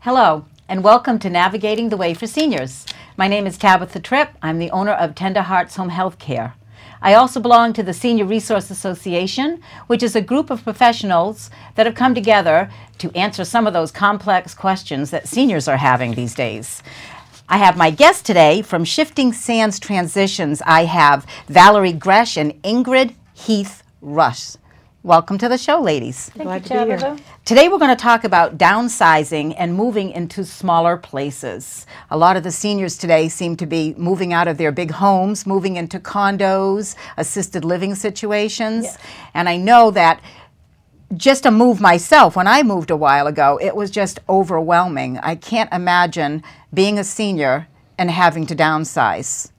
Hello, and welcome to Navigating the Way for Seniors. My name is Tabitha Tripp. I'm the owner of Tender Hearts Home Health Care. I also belong to the Senior Resource Association, which is a group of professionals that have come together to answer some of those complex questions that seniors are having these days. I have my guest today from Shifting Sands Transitions. I have Valerie Gresh and Ingrid Heath-Russ. Welcome to the show, ladies. Glad to be here. Today we're going to talk about downsizing and moving into smaller places. A lot of the seniors today seem to be moving out of their big homes, moving into condos, assisted living situations. Yes. And I know that just a move myself, when I moved a while ago, it was just overwhelming. I can't imagine being a senior and having to downsize.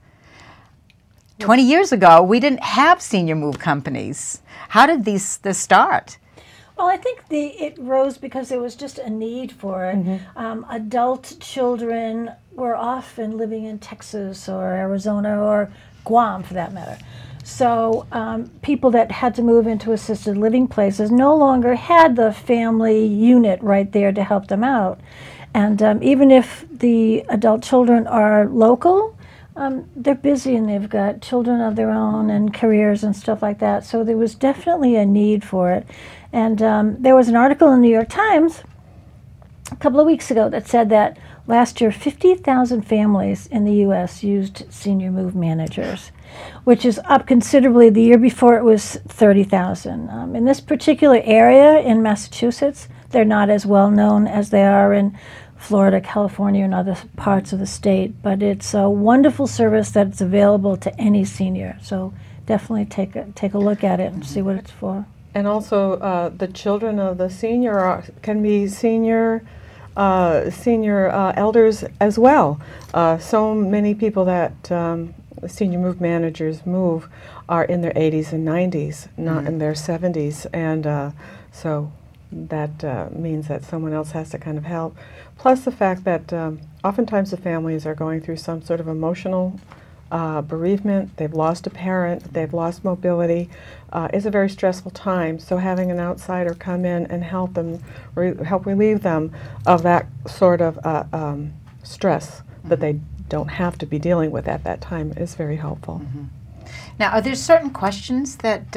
20 years ago, we didn't have senior move companies. How did this start? Well, I think it rose because there was just a need for it. Adult children were often living in Texas or Arizona or Guam, for that matter. So people that had to move into assisted living places no longer had the family unit right there to help them out. And even if the adult children are local, they're busy and they've got children of their own and careers and stuff like that. So there was definitely a need for it. And there was an article in the New York Times a couple of weeks ago that said that last year 50,000 families in the U.S. used senior move managers, which is up considerably. The year before it was 30,000. In this particular area in Massachusetts, they're not as well known as they are in Florida, California, and other parts of the state, but it's a wonderful service that's available to any senior. So definitely take a look at it and see what it's for. And also, the children of the senior can be senior elders as well. So many people that senior move managers move are in their 80s and 90s, not in their 70s, and so that means that someone else has to kind of help. Plus the fact that oftentimes the families are going through some sort of emotional bereavement. They've lost a parent, they've lost mobility. It's a very stressful time, so having an outsider come in and help them, help relieve them of that sort of stress that they don't have to be dealing with at that time is very helpful. Now, are there certain questions that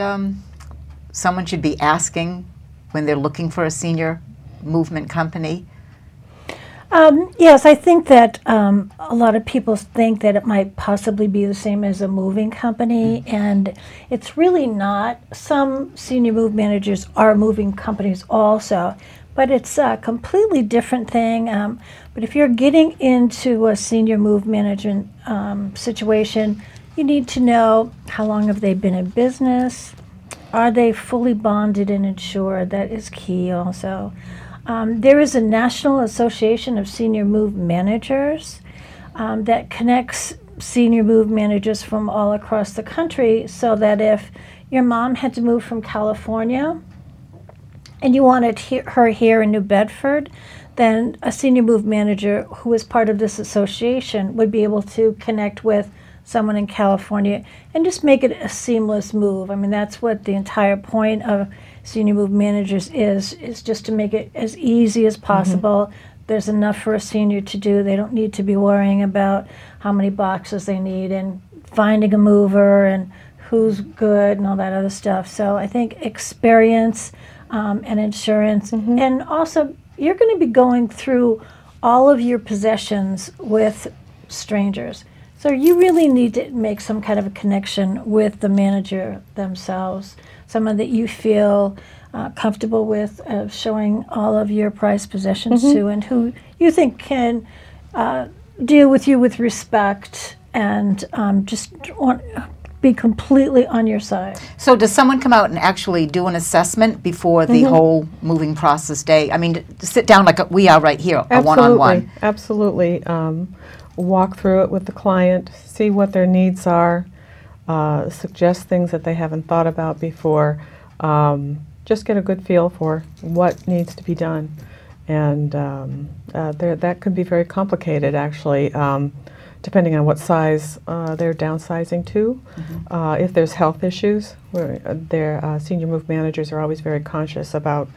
someone should be asking when they're looking for a senior movement company? Yes, I think that a lot of people think that it might possibly be the same as a moving company, and it's really not. Some senior move managers are moving companies also, but it's a completely different thing. But if you're getting into a senior move management situation, you need to know how long have they been in business. Are they fully bonded and insured? That is key also. There is a National Association of Senior Move Managers that connects senior move managers from all across the country, so that if your mom had to move from California and you wanted her here in New Bedford, then a senior move manager who is part of this association would be able to connect with someone in California and just make it a seamless move. I mean, that's what the entire point of senior move managers is just to make it as easy as possible. There's enough for a senior to do. They don't need to be worrying about how many boxes they need and finding a mover and who's good and all that other stuff. So I think experience and insurance, and also you're going to be going through all of your possessions with strangers. So you really need to make some kind of a connection with the manager themselves, someone that you feel comfortable with showing all of your prized possessions to, and who you think can deal with you with respect and just be completely on your side. So does someone come out and actually do an assessment before the whole moving process day? I mean, to sit down like we are right here, a one-on-one. Absolutely. Walk through it with the client, see what their needs are, suggest things that they haven't thought about before, just get a good feel for what needs to be done. And that can be very complicated, actually, depending on what size they're downsizing to. If there's health issues, their senior move managers are always very conscious about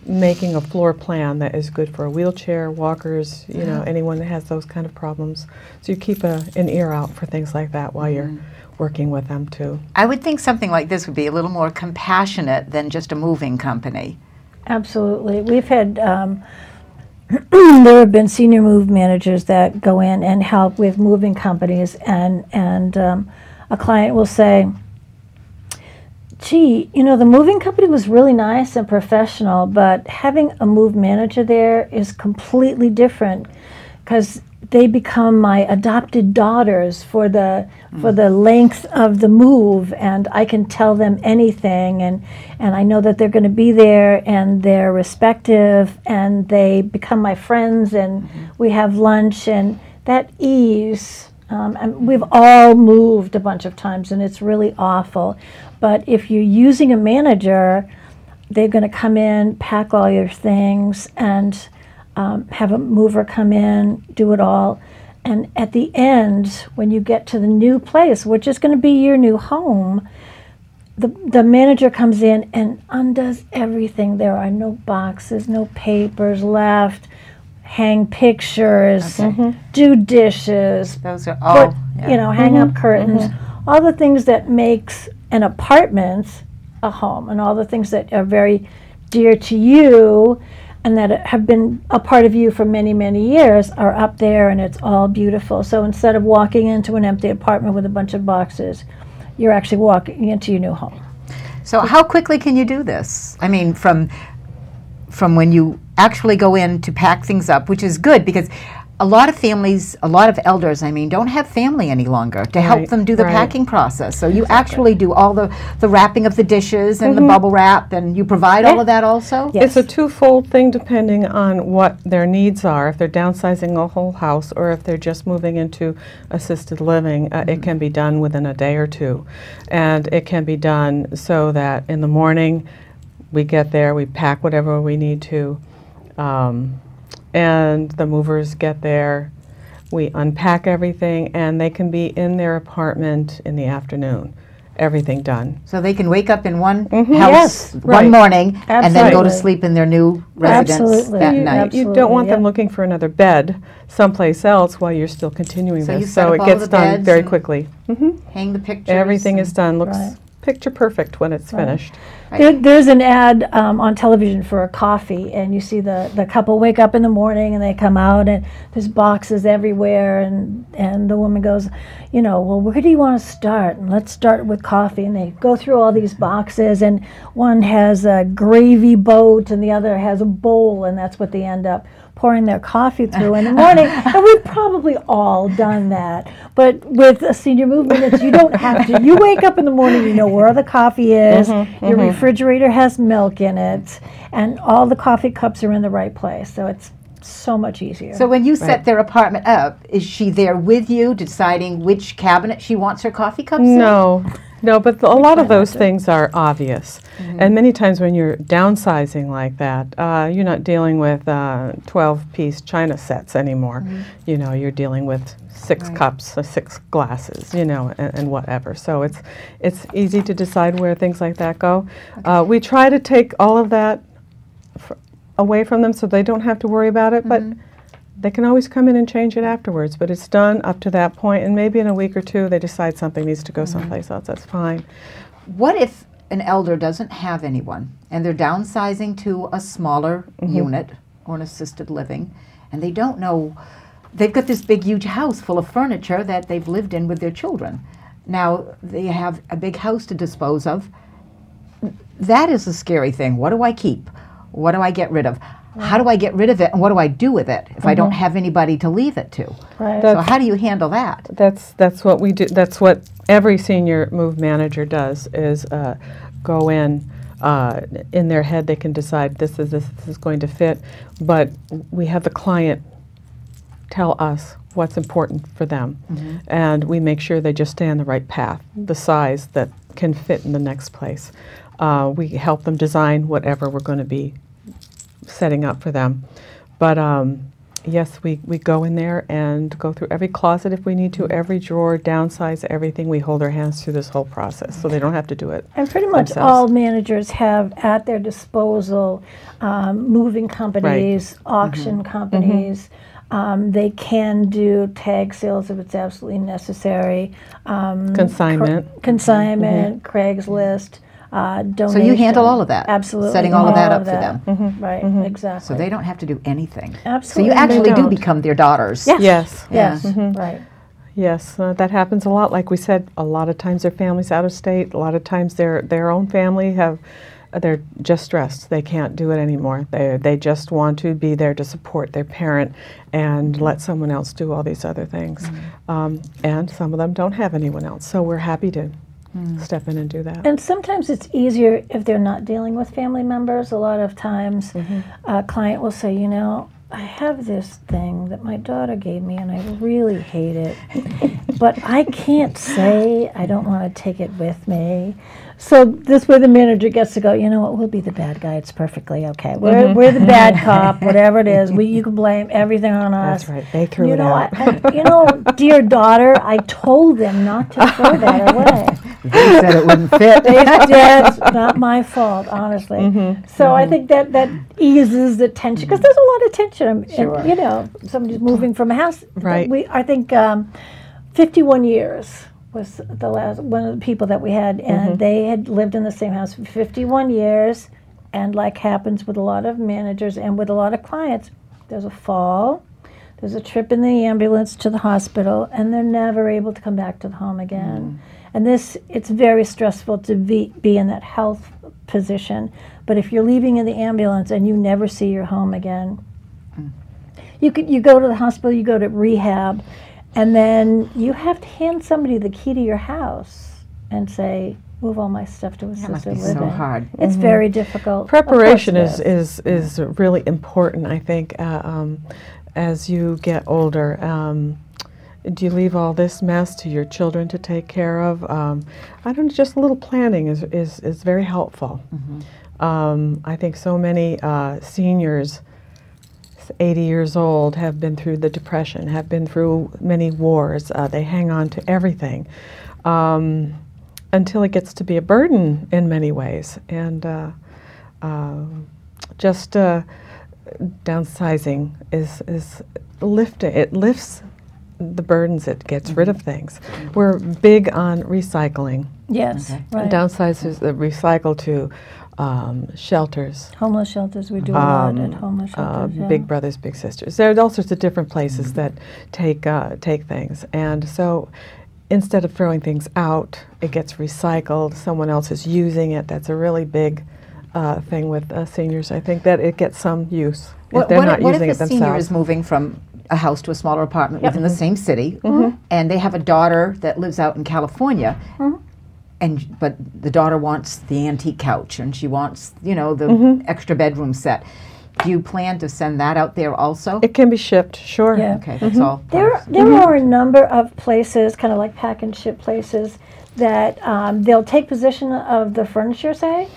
making a floor plan that is good for a wheelchair, walkers, you know, anyone that has those kind of problems. So you keep an ear out for things like that while you're working with them too. I would think something like this would be a little more compassionate than just a moving company. Absolutely. We've had, there have been senior move managers that go in and help with moving companies, and a client will say, gee, you know, the moving company was really nice and professional, but having a move manager there is completely different, because they become my adopted daughters for the length of the move, and I can tell them anything, and I know that they're going to be there, and they're respective, and they become my friends, and we have lunch, and that ease. And we've all moved a bunch of times, and it's really awful. But if you're using a manager, they're going to come in, pack all your things, and have a mover come in, do it all. And at the end, when you get to the new place, which is going to be your new home, the manager comes in and undoes everything. There are no boxes, no papers left. Hang pictures, do dishes, Those are all, you know, hang up curtains, all the things that makes an apartment a home, and all the things that are very dear to you and that have been a part of you for many, many years are up there, and it's all beautiful. So instead of walking into an empty apartment with a bunch of boxes, you're actually walking into your new home. So how quickly can you do this? I mean, from when you actually go in to pack things up, which is good, because a lot of families, a lot of elders, I mean, don't have family any longer to help them do the packing process. So you actually do all the wrapping of the dishes and the bubble wrap, and you provide all of that also? Yes. It's a twofold thing depending on what their needs are. If they're downsizing a whole house, or if they're just moving into assisted living, it can be done within a day or two. And it can be done so that in the morning we get there, we pack whatever we need to, and the movers get there, we unpack everything, and they can be in their apartment in the afternoon. Everything done. So they can wake up in one house one morning and then go to sleep in their new residence that night. You don't want them looking for another bed someplace else while you're still continuing this. So it gets done very quickly. Hang the pictures. Everything is done. Looks picture perfect when it's finished. There's an ad on television for a coffee, and you see the couple wake up in the morning and they come out, and there's boxes everywhere, and the woman goes, you know, well, where do you want to start? And let's start with coffee. And they go through all these boxes, and one has a gravy boat and the other has a bowl, and that's what they end up pouring their coffee through in the morning. And we've probably all done that. But with a senior movement, it's, you don't have to. You wake up in the morning, you know where the coffee is, your refrigerator has milk in it, and all the coffee cups are in the right place. So it's so much easier. So when you set their apartment up, is she there with you deciding which cabinet she wants her coffee cups in? No, but a lot of those things are obvious. And many times when you're downsizing like that, you're not dealing with 12-piece china sets anymore. You know, you're dealing with 6 cups or 6 glasses, you know, and whatever. So it's easy to decide where things like that go. We try to take all of that away from them so they don't have to worry about it, but they can always come in and change it afterwards, but it's done up to that point, and maybe in a week or two they decide something needs to go someplace else. That's fine. What if an elder doesn't have anyone and they're downsizing to a smaller unit or an assisted living, and they don't know, they've got this big huge house full of furniture that they've lived in with their children. Now they have a big house to dispose of. That is a scary thing. What do I keep? What do I get rid of? How do I get rid of it, and what do I do with it if I don't have anybody to leave it to? So how do you handle that? That's what we do. That's what every senior move manager does, is go in their head they can decide this is going to fit, but we have the client tell us what's important for them, and we make sure they just stay on the right path, the size that can fit in the next place. We help them design whatever we're going to be setting up for them. But yes, we go in there and go through every closet if we need to, every drawer, downsize everything. We hold our hands through this whole process, so they don't have to do it. And pretty much all managers have at their disposal moving companies, auction companies. They can do tag sales if it's absolutely necessary. Consignment. Craigslist. Donation. So you handle all of that? Absolutely. Setting all of that up for them? Right, exactly. So they don't have to do anything? Absolutely. So you actually do become their daughters? Yes. Yes. Right. Yes, that happens a lot. Like we said, a lot of times their family's out of state. A lot of times their own family they're just stressed. They can't do it anymore. They just want to be there to support their parent and let someone else do all these other things. And some of them don't have anyone else. So we're happy to step in and do that. And sometimes it's easier if they're not dealing with family members. A lot of times a client will say, you know, I have this thing that my daughter gave me and I really hate it, but I can't say I don't want to take it with me. So this way the manager gets to go, you know what, we'll be the bad guy. It's perfectly okay. We're the bad cop, whatever it is. You can blame everything on us. That's right. They threw it out. You know, dear daughter, I told them not to throw that away. They said it wouldn't fit. They did. It's not my fault, honestly. So I think that eases the tension, because there's a lot of tension. And, you know, somebody's moving from a house. Right. I think 51 years was the last one of the people that we had, and they had lived in the same house for 51 years. And like happens with a lot of managers and with a lot of clients, there's a fall, there's a trip in the ambulance to the hospital, and they're never able to come back to the home again. And it's very stressful to be in that health position. But if you're leaving in the ambulance and you never see your home again, you go to the hospital, you go to rehab, and then you have to hand somebody the key to your house and say, move all my stuff to assisted living. So hard. It's very difficult. Preparation is really important, I think, as you get older. Do you leave all this mess to your children to take care of? I don't know, just a little planning is very helpful. I think so many seniors, 80 years old, have been through the Depression, have been through many wars. They hang on to everything until it gets to be a burden in many ways. And just downsizing is lifting. It lifts the burdens, it gets rid of things. We're big on recycling. Yes, right. Downsizes recycle to shelters. Homeless shelters, we do a lot at homeless shelters. Big brothers, big sisters. There are all sorts of different places that take things. And so instead of throwing things out, it gets recycled. Someone else is using it. That's a really big thing with seniors. I think that it gets some use if they're not using it themselves. What if a senior is moving from a house to a smaller apartment within the same city, and they have a daughter that lives out in California, but the daughter wants the antique couch and she wants, you know, the extra bedroom set. Do you plan to send that out there also? It can be shipped, sure. Yeah. Okay, that's all. There are a number of places, kind of like pack and ship places, that they'll take possession of the furniture, say,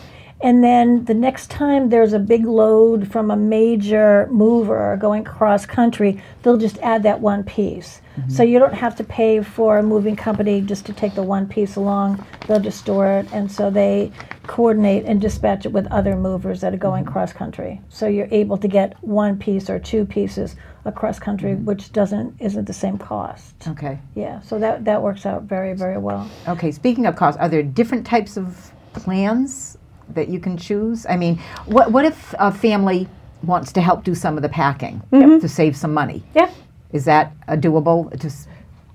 and then the next time there's a big load from a major mover going cross country, they'll just add that one piece. So you don't have to pay for a moving company just to take the one piece along. They'll just store it, and so they coordinate and dispatch it with other movers that are going cross country. So you're able to get one piece or two pieces across country, which isn't the same cost. Okay. Yeah, so that works out very, very well. Okay, speaking of cost, are there different types of plans that you can choose? I mean, what if a family wants to help do some of the packing to save some money? Yeah. Is that doable?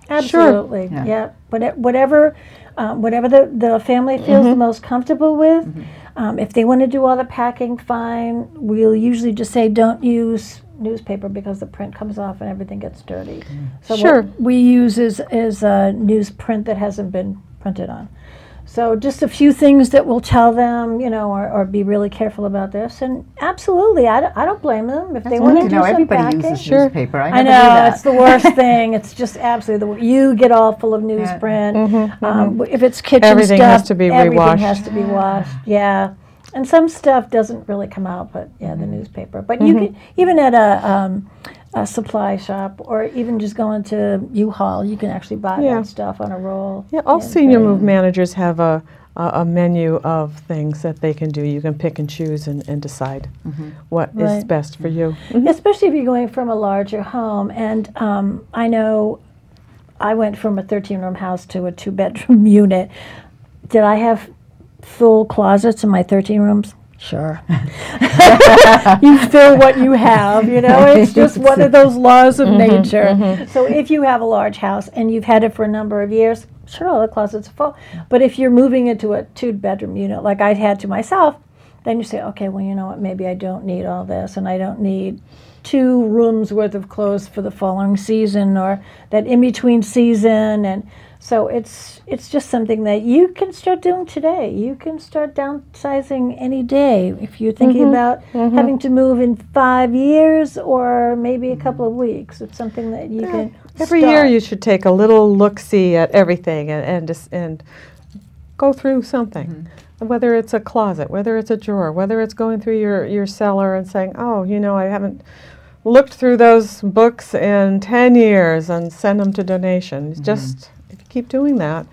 Absolutely. Sure. Yeah. But whatever the family feels the most comfortable with. If they want to do all the packing, fine. We'll usually just say don't use newspaper because the print comes off and everything gets dirty. So what we use is newsprint that hasn't been printed on. So just a few things that we'll tell them, you know, or be really careful about this. And absolutely, I don't blame them if they want to do some everybody packing. uses newspaper. I know, never knew that. it's the worst thing. It's just absolutely you get all full of newsprint. If it's kitchen everything stuff, has to be everything rewashed. has to be washed. Yeah. And some stuff doesn't really come out, but the newspaper. But you can, even at a supply shop, or even just going to U-Haul. You can actually buy that stuff on a roll. Yeah, all senior move managers have a menu of things that they can do. You can pick and choose and decide what is best for you. Especially if you're going from a larger home. And I know I went from a 13-room house to a 2-bedroom unit. Did I have full closets in my 13 rooms? Sure. You fill what you have, you know. It's just one of those laws of nature. So if you have a large house and you've had it for a number of years, sure, all the closets are full. But if you're moving into a 2-bedroom unit like I had to myself, then you say, okay, well, you know what, maybe I don't need all this, and I don't need 2 rooms worth of clothes for the following season, or that in-between season. And so it's just something that you can start doing today. You can start downsizing any day if you're thinking about having to move in 5 years or maybe a couple of weeks. It's something that you can Every year you should take a little look-see at everything and go through something. Whether it's a closet, whether it's a drawer, whether it's going through your cellar and saying, oh, you know, I haven't looked through those books in 10 years, and send them to donations. Just, if you keep doing that,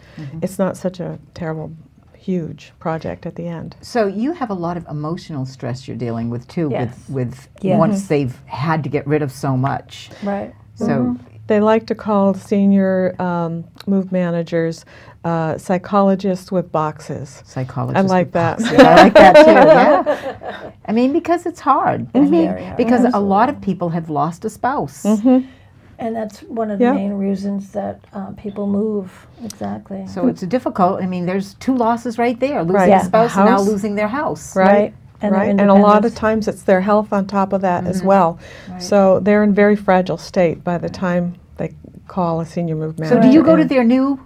it's not such a terrible, huge project at the end. So you have a lot of emotional stress you're dealing with too, with Yes. once they've had to get rid of so much. Right. So They like to call senior move managers psychologists with boxes. psychologists. I like with that. boxes. I like that too. Yeah. I mean, because it's hard. I mean, Very hard. because a lot of people have lost a spouse. And that's one of the main reasons that people move. Exactly. So it's difficult. I mean, there's 2 losses right there: losing Right. a spouse and now House. losing their house. Right. And their Right. And a lot of independence. times it's their health on top of that as well. So they're in very fragile state by the time they call a senior move manager. So do you go to their new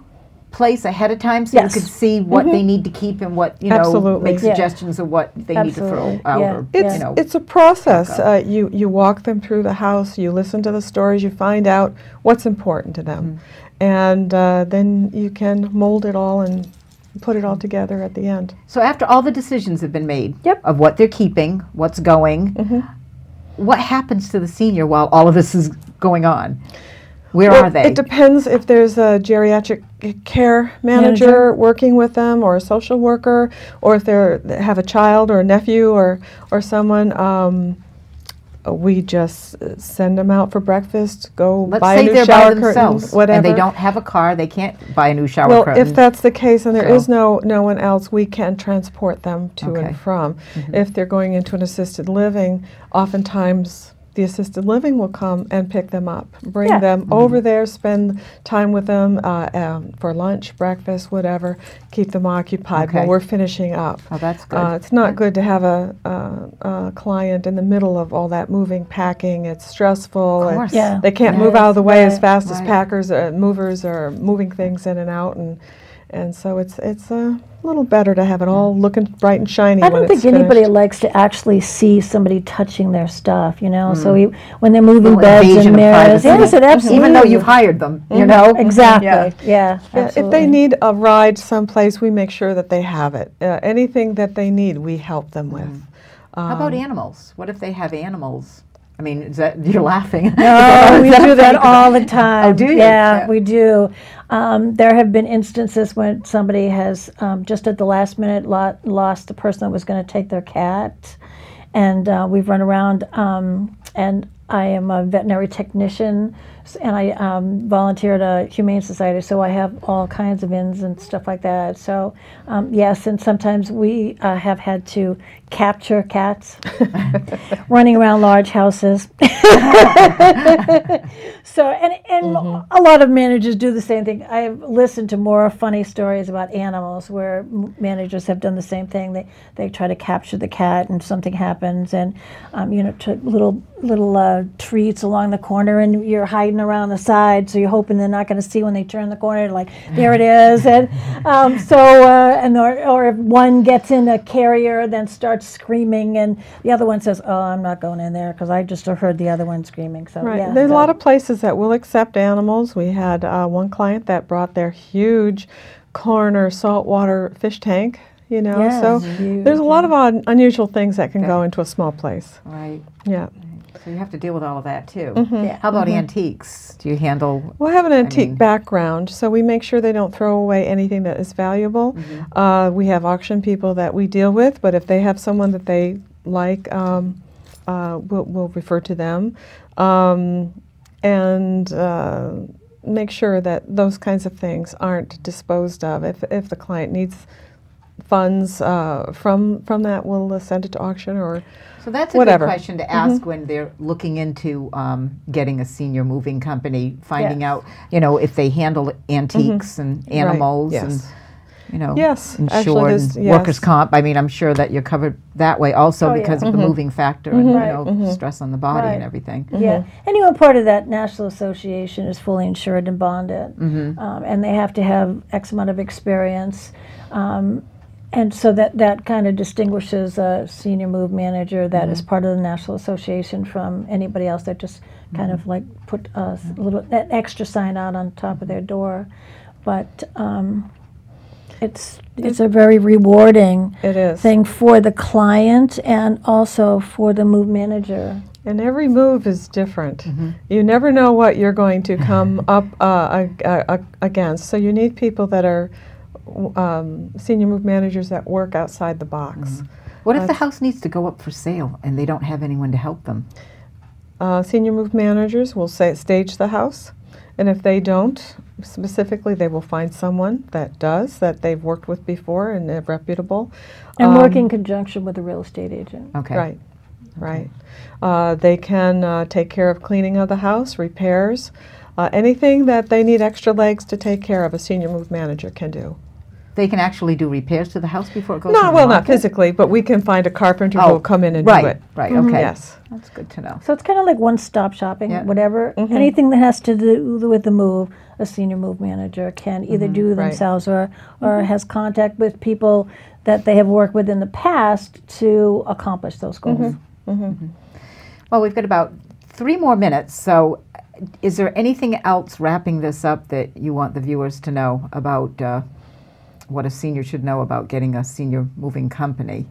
place ahead of time so Yes. you could see what they need to keep and what, you know, Absolutely. make Yeah. suggestions of what they need to throw Absolutely. out Yeah. or, It's, you know. it's a process. You walk them through the house, you listen to the stories, you find out what's important to them. And then you can mold it all and put it all together at the end. So after all the decisions have been made Yep. of what they're keeping, what's going, what happens to the senior while all of this is going on? Where Well, are they? It depends if there's a geriatric care manager working with them, or a social worker, or if they have a child or a nephew or someone. We just send them out for breakfast, go Let's buy say a new they're shower by themselves curtain, whatever. and they don't have a car, they can't buy a new shower Well, curtain. if that's the case and there So- is no one else, we can transport them to Okay. and from. If they're going into an assisted living, oftentimes the assisted living will come and pick them up, bring them over there, spend time with them for lunch, breakfast, whatever, keep them occupied while we're finishing up. Oh, that's good. It's not good to have a client in the middle of all that moving, packing. It's stressful. Of course. Yeah. They can't move out of the way as Right. fast as Right. packers, movers are moving things in and out, and so it's a little better to have it all looking bright and shiny. I when don't think it's anybody finished. likes to actually see somebody touching their stuff, you know. So when they're moving Little beds invasion and of mirrors, privacy. yes, it absolutely. Even though you've hired them, you know? Exactly. Yeah. Yeah. Yeah, if absolutely. they need a ride someplace, we make sure that they have it. Anything that they need, we help them with. How about animals? What if they have animals? I mean, is that, you're laughing. Oh, we do that all the time. Oh, do you? Yeah, Yeah. we do. There have been instances when somebody has just at the last minute lost the person that was going to take their cat, and we've run around. And I am a veterinary technician, and I volunteer at a humane society, so I have all kinds of ins and stuff like that. So yes, and sometimes we have had to capture cats running around large houses. So and a lot of managers do the same thing. I've listened to more funny stories about animals where managers have done the same thing. They try to capture the cat and something happens, and you know, little treats along the corner, and you're hiding around the side, so you're hoping they're not going to see when they turn the corner. Like, there it is, and or if one gets in a carrier, then starts screaming, and the other one says, "Oh, I'm not going in there because I just heard the other one screaming." So Right. yeah, There's so- a lot of places that will accept animals. We had one client that brought their huge corner saltwater fish tank, you know. Yes, So huge, there's a lot of unusual things that can go into a small place. Right. Yeah. So you have to deal with all of that too. Yeah. How about antiques? Do you handle? We'll have an antique mean- background, so we make sure they don't throw away anything that is valuable. We have auction people that we deal with, but if they have someone that they like, we'll refer to them. And make sure that those kinds of things aren't disposed of. If the client needs funds from that, we'll send it to auction or So that's a whatever. good question to ask when they're looking into getting a senior moving company, finding out, if they handle antiques and animals yes. and, Yes, actually insured there's- and yes. workers' comp. I mean, I'm sure that you're covered that way also Oh, yeah. because of the moving factor and, Right. stress on the body and Right. everything. Yeah, anyone part of that National Association is fully insured and bonded, and they have to have X amount of experience, and so that kind of distinguishes a senior move manager that is part of the National Association from anybody else that just kind of like put a little that extra sign out on top of their door, but it's a very rewarding It is. thing for the client and also for the move manager. And every move is different. You never know what you're going to come up against. So you need people that are senior move managers that work outside the box. What if the house needs to go up for sale and they don't have anyone to help them? Senior move managers will stage the house, and if they don't, specifically, they will find someone that does, that they've worked with before and they're reputable. And work in conjunction with a real estate agent. Okay. Right, right. They can take care of cleaning of the house, repairs, anything that they need extra legs to take care of, a senior move manager can do. They can actually do repairs to the house before it goes No, on the well, not market? physically, but we can find a carpenter who will come in and do it. Right, okay. Yes. That's good to know. So it's kind of like one-stop shopping, Yeah. whatever, anything that has to do with the move, a senior move manager can either do Right. themselves or has contact with people that they have worked with in the past to accomplish those goals. Well, we've got about 3 more minutes, so is there anything else wrapping this up that you want the viewers to know about what a senior should know about getting a senior moving company?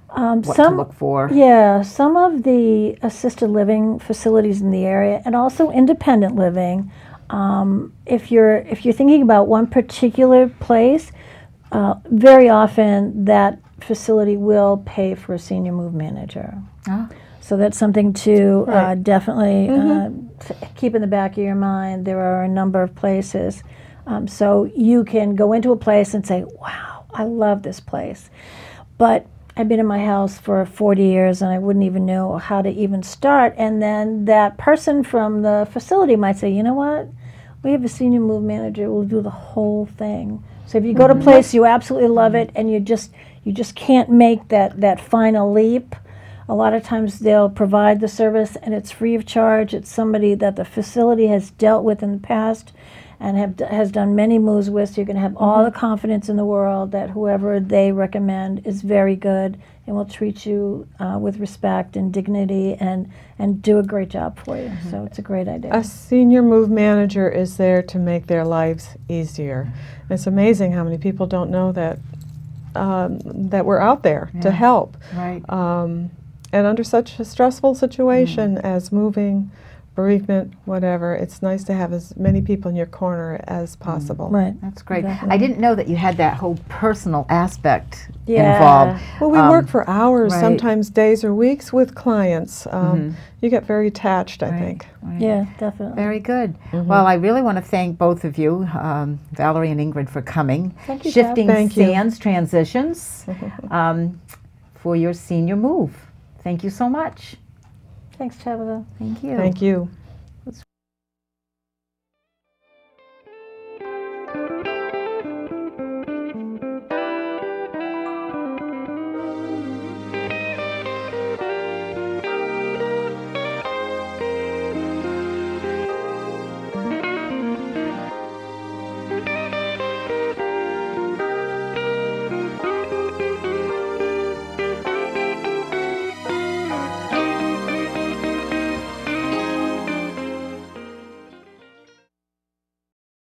What to look for? Yeah, some of the assisted living facilities in the area, and also independent living. If you're thinking about one particular place, very often that facility will pay for a senior move manager. Ah. So that's something to Right. definitely keep in the back of your mind. There are a number of places. So you can go into a place and say, wow, I love this place. But I've been in my house for 40 years and I wouldn't even know how to even start. And then that person from the facility might say, you know what? We have a senior move manager who will do the whole thing. So if you go to a place, you absolutely love it, and you just can't make that final leap. A lot of times they'll provide the service and it's free of charge. It's somebody that the facility has dealt with in the past and has done many moves with, so you can have all the confidence in the world that whoever they recommend is very good and will treat you with respect and dignity and do a great job for you. So it's a great idea. A senior move manager is there to make their lives easier. It's amazing how many people don't know that that we're out there to help. Right. And under such a stressful situation as moving, bereavement, whatever, it's nice to have as many people in your corner as possible. Right. That's great. Definitely. I didn't know that you had that whole personal aspect Yeah. involved. Well, we work for hours, right. sometimes days or weeks with clients. You get very attached, I think. Right. Yeah, definitely. Very good. Well, I really want to thank both of you, Valerie and Ingrid, for coming. Thank you, Shifting Tab. Thank you. Sands Transitions for your senior move. Thank you so much. Thanks, Tabitha. Thank you. Thank you.